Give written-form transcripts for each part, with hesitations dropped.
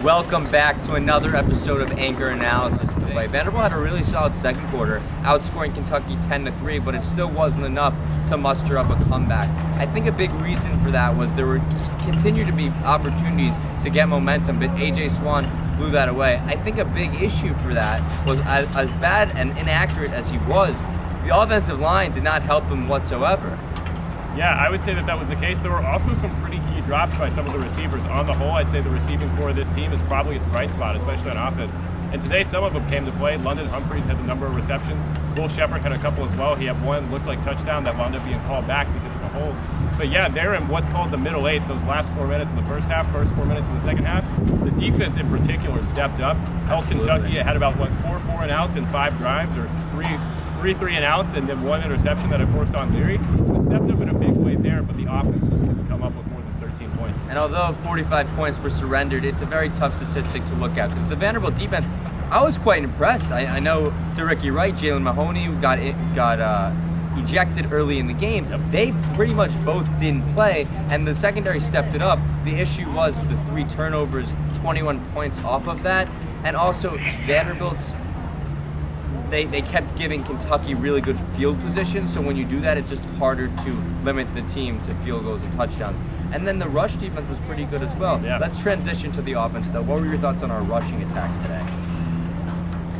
Welcome back to another episode of Anchor Analysis today. Vanderbilt had a really solid second quarter, outscoring Kentucky 10-3, but it still wasn't enough to muster up a comeback. I think a big reason for that was there continued to be opportunities to get momentum, but AJ Swann blew that away. I think a big issue for that was as bad and inaccurate as he was, the offensive line did not help him whatsoever. Yeah, I would say that was the case. There were also some pretty key drops by some of the receivers. On the whole, I'd say the receiving core of this team is probably its bright spot, especially on offense. And today, some of them came to play. London Humphreys had the number of receptions. Will Shepherd had a couple as well. He had one, looked like touchdown, that wound up being called back because of a hold. But yeah, they're in what's called the middle eight, those last 4 minutes in the first half, first 4 minutes in the second half. The defense in particular stepped up. Held Kentucky. It had about, 4 and outs in 5 drives, or three and outs, and then 1 interception that it forced on Leary. So it stepped up in a big way there, but the offense was going to come up with more than 13 points. And although 45 points were surrendered, it's a very tough statistic to look at because the Vanderbilt defense, I was quite impressed. I know to Ricky Wright, Jalen Mahoney got ejected early in the game. Yep. They pretty much both didn't play, and the secondary stepped it up. The issue was the 3 turnovers, 21 points off of that, and also Vanderbilt's They kept giving Kentucky really good field position, so when you do that, it's just harder to limit the team to field goals and touchdowns. And then the rush defense was pretty good as well. Yeah. Let's transition to the offense, though. What were your thoughts on our rushing attack today?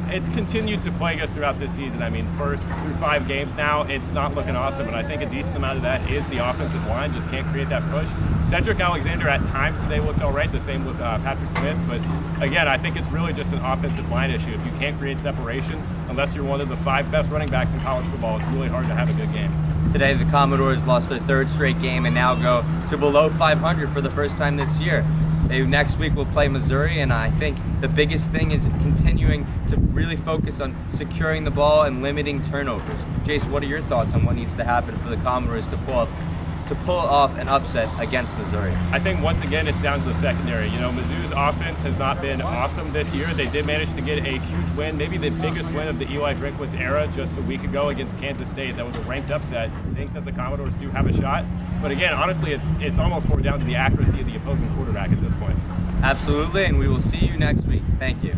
It's continued to plague us throughout this season. I mean, first through 5 games now, it's not looking awesome, and I think a decent amount of that is the offensive line just can't create that push. Cedric Alexander at times today looked all right, the same with Patrick Smith, but again, I think it's really just an offensive line issue. If you can't create separation, unless you're one of the 5 best running backs in college football, it's really hard to have a good game. Today, the Commodores lost their 3rd straight game and now go to below 500 for the first time this year. Next week will play Missouri, and I think the biggest thing is continuing to really focus on securing the ball and limiting turnovers. Jace, what are your thoughts on what needs to happen for the Commodores to pull off an upset against Missouri? I think once again it's down to the secondary. You know, Mizzou's offense has not been awesome this year. They did manage to get a huge win, maybe the biggest win of the Eli Drinkwitz era just a week ago against Kansas State. That was a ranked upset. I think that the Commodores do have a shot. But again, honestly, it's almost more down to the accuracy of the opposing quarterback at this point. Absolutely, and we will see you next week. Thank you.